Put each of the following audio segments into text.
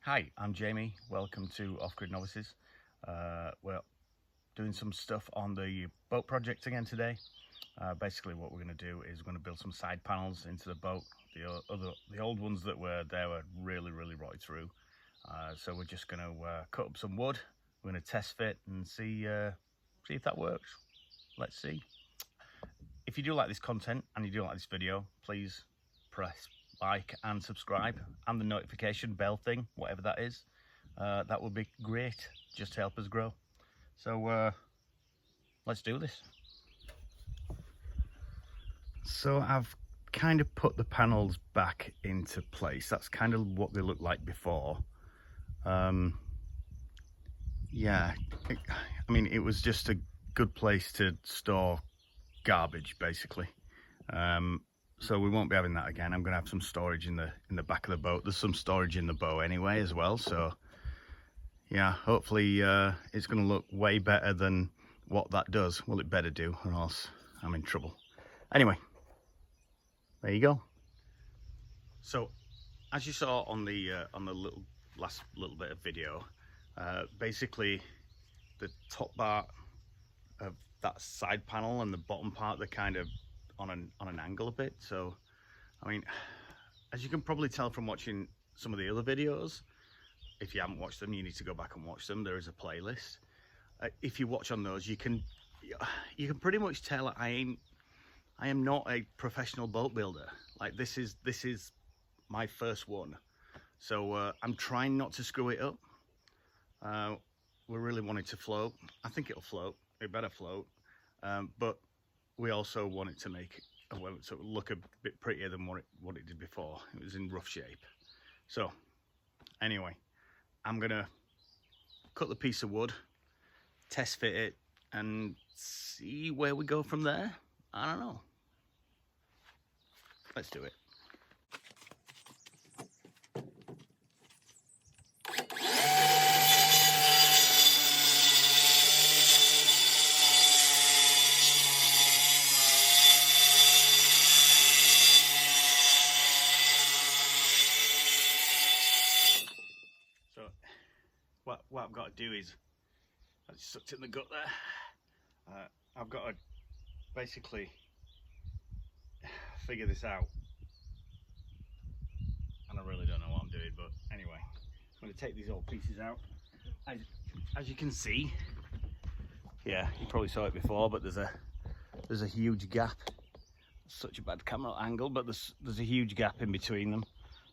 Hi, I'm Jamie. Welcome to Off-Grid Novices. We're doing some stuff on the boat project again today. Basically what we're going to do is we're going to build some side panels into the boat. The old ones that were there were really rotted through. So we're just going to cut up some wood. We're going to test fit and see if that works. Let's see. If you do like this content and you do like this video, please press like and subscribe and the notification bell thing, whatever that is. That would be great, just to help us grow. So let's do this. So I've kind of put the panels back into place. That's kind of what they looked like before. Yeah, I mean, it was just a good place to store garbage, basically. So we won't be having that again. I'm going to have some storage in the back of the boat. There's some storage in the bow anyway as well. So yeah, hopefully it's going to look way better than what that does. Well, it better do, or else I'm in trouble. Anyway, there you go. So as you saw on the last little bit of video, basically the top part of that side panel and the bottom part, they're kind of on an angle a bit. So I mean, as you can probably tell from watching some of the other videos, if you haven't watched them, you need to go back and watch them. There is a playlist. If you watch on those, you can pretty much tell I am not a professional boat builder. Like, this is my first one, so I'm trying not to screw it up. We really want it to float. I think it'll float. It better float. But we also want it to make to look a bit prettier than what it did before. It was in rough shape. So anyway, I'm gonna cut the piece of wood, test fit it, and see where we go from there. I don't know. Let's do it. What I've got to do is, I just sucked it in the gut there. I've got to basically figure this out, and I really don't know what I'm doing, but anyway, I'm going to take these old pieces out. As you can see, yeah, you probably saw it before, but there's a huge gap. Such a bad camera angle, but there's a huge gap in between them.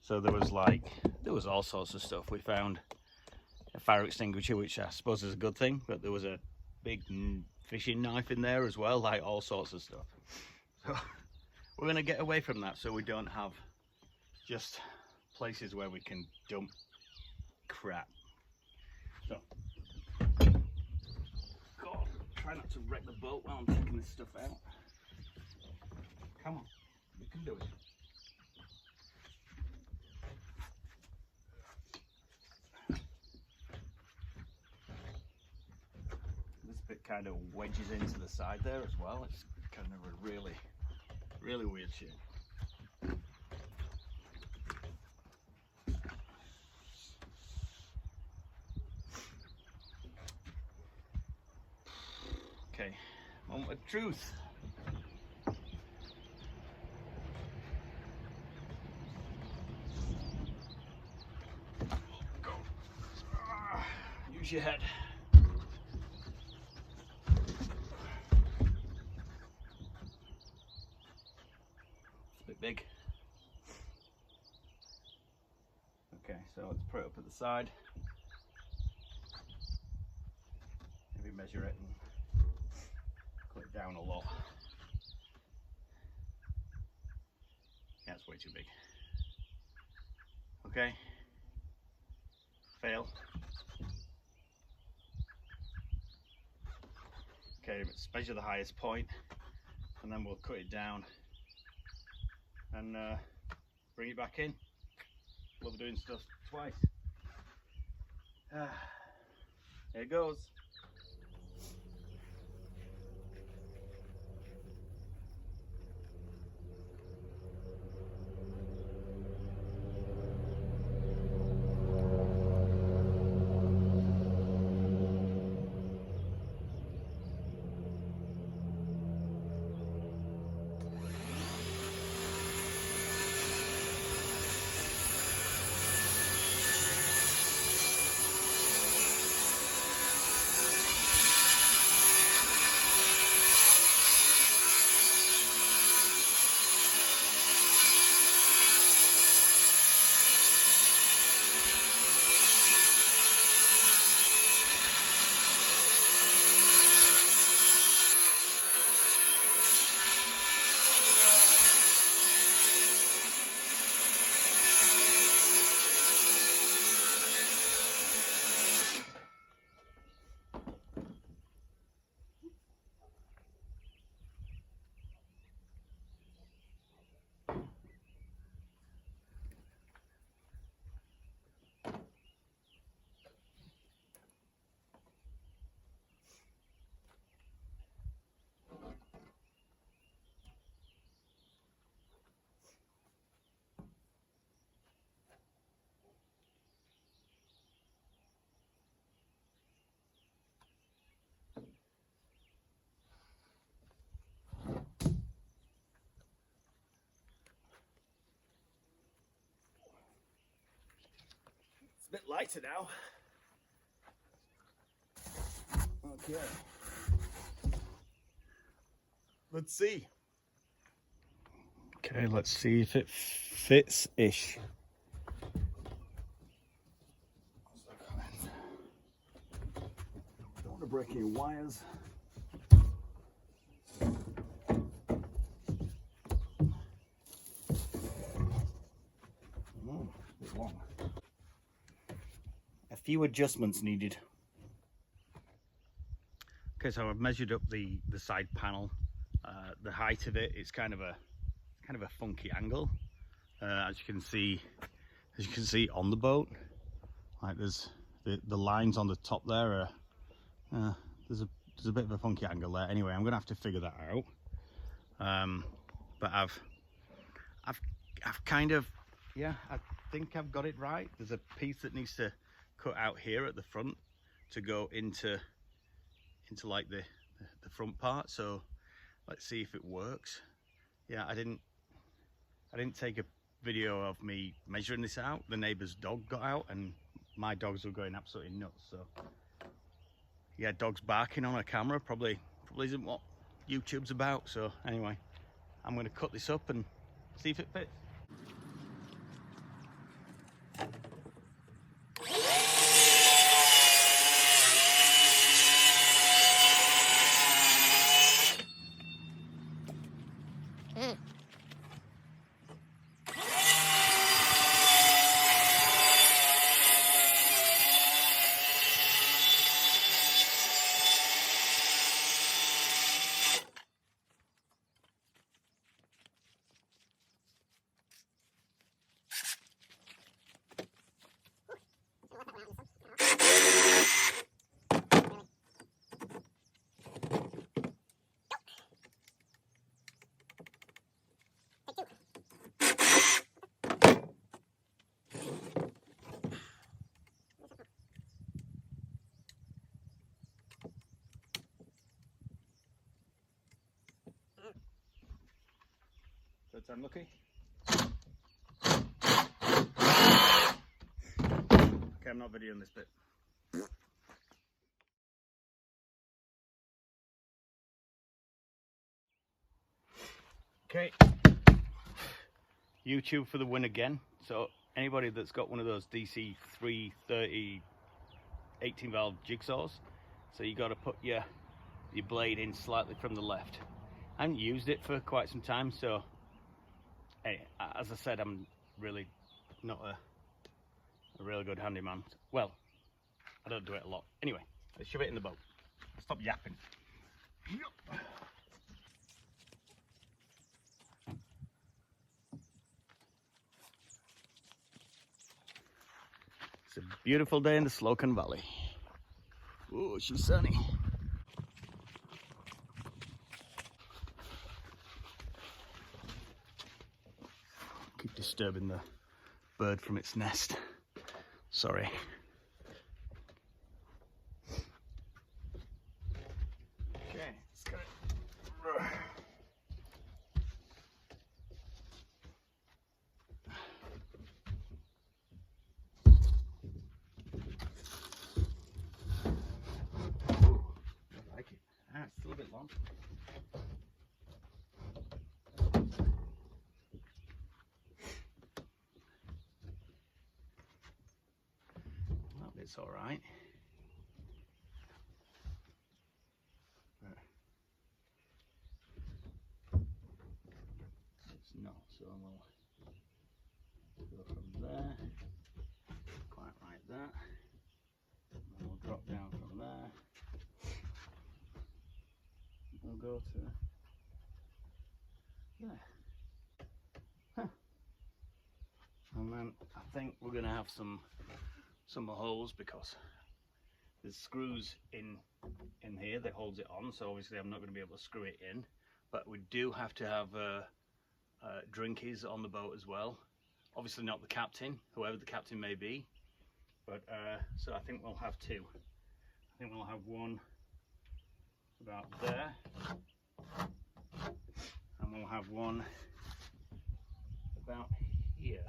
So there was all sorts of stuff. We found a fire extinguisher, which I suppose is a good thing, but there was a big fishing knife in there as well, like all sorts of stuff. So we're going to get away from that so we don't have just places where we can dump crap. So, God, try not to wreck the boat while I'm taking this stuff out. Come on, you can do it. Bit kind of wedges into the side there as well. It's kind of a really weird shape. Okay, moment of truth. Go. Use your head. Big. Okay, so let's put it up at the side. Maybe measure it and cut it down a lot. Yeah, it's way too big. Okay. Fail. Okay, let's measure the highest point, and then we'll cut it down and bring it back in. Love doing stuff twice. Here it goes. bit lighter now. Okay. Let's see. Okay, let's see if it fits-ish. Don't want to break any wires. A bit long. A few adjustments needed. Okay, so I've measured up the side panel. The height of it is kind of a funky angle. As you can see on the boat, like there's the lines on the top there are there's a bit of a funky angle there. Anyway, I'm gonna have to figure that out. But I've kind of, yeah, I think I've got it right. There's a piece that needs to cut out here at the front to go into like the front part. So let's see if it works. Yeah, I didn't take a video of me measuring this out. The neighbour's dog got out and my dogs were going absolutely nuts. So yeah, dogs barking on a camera probably isn't what YouTube's about. So anyway, I'm going to cut this up and see if it fits. Third time lucky. Okay, I'm not videoing this bit. Okay, YouTube for the win again. So anybody that's got one of those DC 330 18 valve jigsaws, so you got to put your blade in slightly from the left. I haven't used it for quite some time, so hey, as I said, I'm really not a really good handyman. Well, I don't do it a lot. Anyway, let's shove it in the boat. Stop yapping. It's a beautiful day in the Slocan Valley. Oh, she's sunny. Keep disturbing the bird from its nest. Sorry. Okay, let's get it. Ooh, I like it. It's still a bit long. Well, it's all right. It's not, so we'll go from there, quite like that, and we'll drop down from there, we'll go to there, and then I think we're going to have some holes because there's screws in here that holds it on, so obviously I'm not going to be able to screw it in, but we do have to have drinkies on the boat as well. Obviously not the captain, whoever the captain may be, but so I think we'll have two. I think we'll have one about there, and we'll have one about here.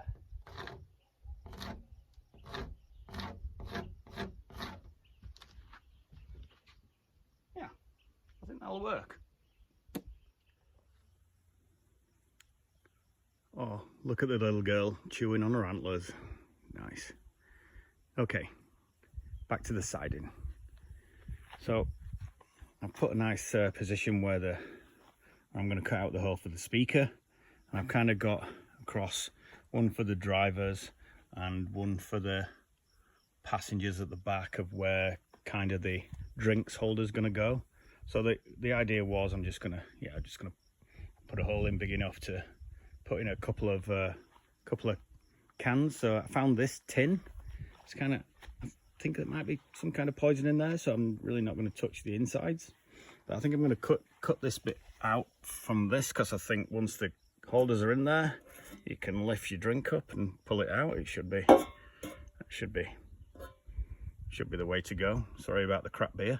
That'll work. Oh, look at the little girl chewing on her antlers. Nice. Okay, back to the siding. So I've put a nice position where I'm going to cut out the hole for the speaker. And I've kind of got across one for the drivers and one for the passengers at the back of where kind of the drinks holder is going to go. So the idea was I'm just gonna put a hole in big enough to put in a couple of cans. So I found this tin. It's kind of, I think there might be some kind of poison in there, so I'm really not going to touch the insides. But I think I'm going to cut this bit out from this, because I think once the holders are in there, you can lift your drink up and pull it out. It should be the way to go. Sorry about the crap beer.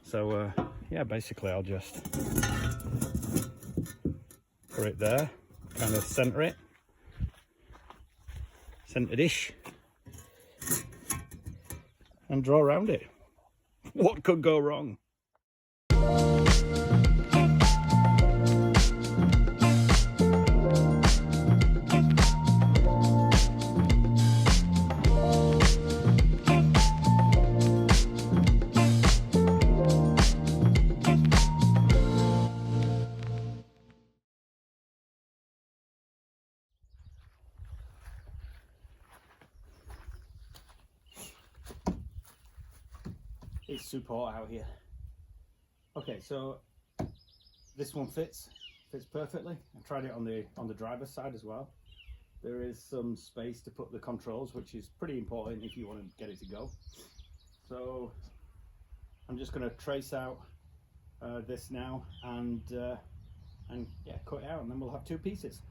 So yeah, basically I'll just put it there, kind of center it, centered-ish, and draw around it. What could go wrong? It's super hot out here. Okay, so this one fits perfectly. I tried it on the driver's side as well. There is some space to put the controls, which is pretty important if you want to get it to go. So I'm just going to trace out this now and yeah, cut it out, and then we'll have two pieces.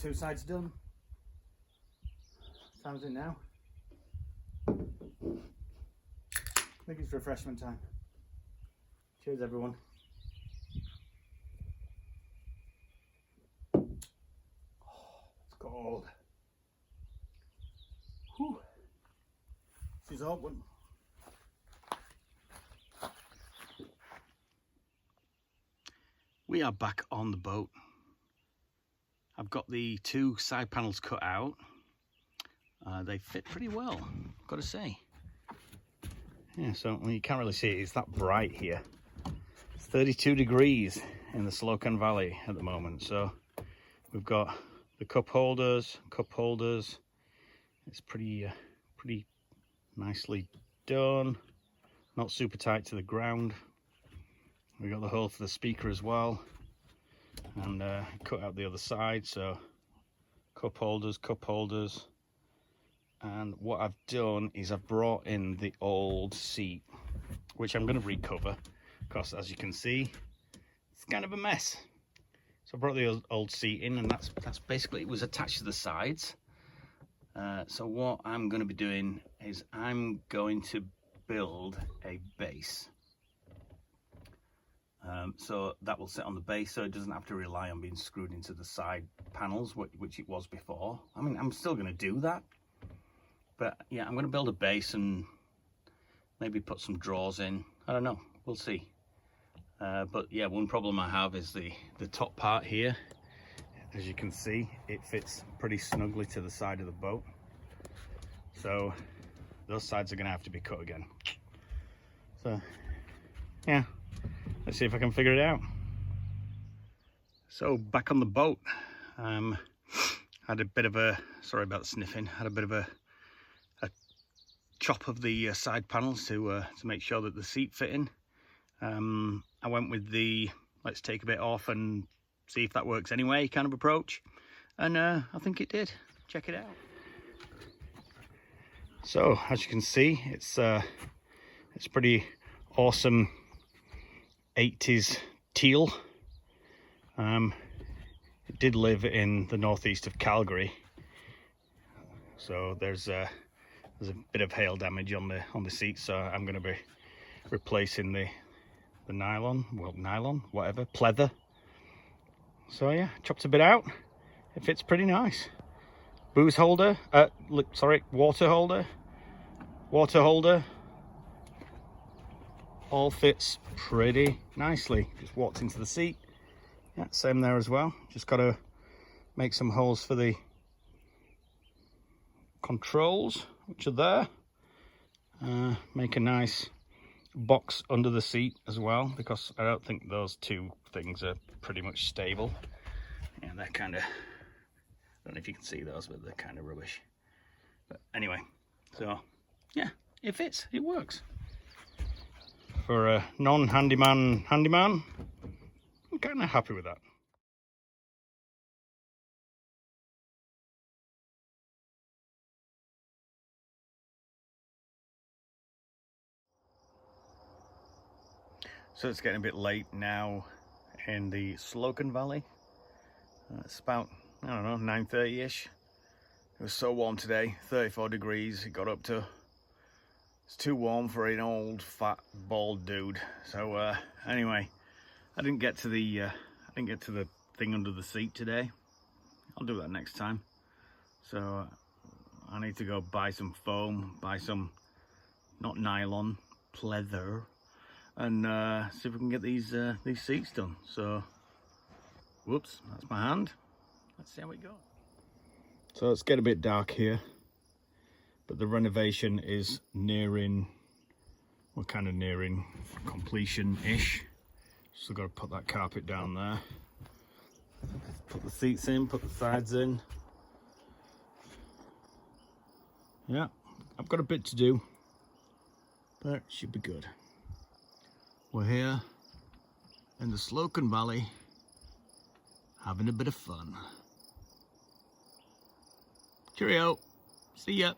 Two sides done. Time's in now. I think it's refreshment time. Cheers, everyone. Oh, it's cold. Whew. She's open. We are back on the boat. I've got the two side panels cut out. They fit pretty well, I've got to say. Yeah, so you can't really see it, it's that bright here. It's 32 degrees in the Slocan Valley at the moment. So we've got the cup holders. It's pretty nicely done. Not super tight to the ground. We got the hole for the speaker as well. And cut out the other side, so cup holders. And what I've done is I've brought in the old seat, which I'm going to recover, because as you can see, it's kind of a mess. So I brought the old seat in, and that's basically, it was attached to the sides. So what I'm going to be doing is I'm going to build a base. So that will sit on the base, so it doesn't have to rely on being screwed into the side panels, which it was before. I mean, I'm still going to do that, but yeah, I'm going to build a base and maybe put some drawers in. I don't know, we'll see. But yeah, one problem I have is the top part here. As you can see, it fits pretty snugly to the side of the boat, so those sides are going to have to be cut again. So yeah, let's see if I can figure it out. So back on the boat, had a bit of a, sorry about the sniffing, had a bit of a chop of the side panels to make sure that the seat fit in. I went with the let's take a bit off and see if that works anyway kind of approach, and I think it did. Check it out. So as you can see, it's pretty awesome 80s teal. It did live in the northeast of Calgary, so there's a bit of hail damage on the seat, so I'm going to be replacing the nylon, whatever, pleather. So yeah, chopped a bit out. It fits pretty nice. Booze holder, water holder, all fits pretty nicely. Just walked into the seat. Yeah, same there as well. Just got to make some holes for the controls, which are there. Make a nice box under the seat as well, because I don't think those two things are pretty much stable. Yeah, they're kind of, I don't know if you can see those, but they're kind of rubbish. But anyway, so yeah, it fits, it works. For a non-handyman, I'm kind of happy with that. So it's getting a bit late now in the Slocan Valley. It's about, I don't know, 9:30ish. It was so warm today, 34 degrees. It got up to, it's too warm for an old fat bald dude. So anyway, I didn't get to the thing under the seat today. I'll do that next time. So I need to go buy some foam, buy some, not nylon, pleather, and see if we can get these seats done. So, whoops, that's my hand. Let's see how it goes. So it's getting a bit dark here, but the renovation is nearing, we're kind of nearing completion-ish. Still got to put that carpet down there. Put the seats in, put the sides in. Yeah, I've got a bit to do, but it should be good. We're here in the Slocan Valley, having a bit of fun. Cheerio, see ya.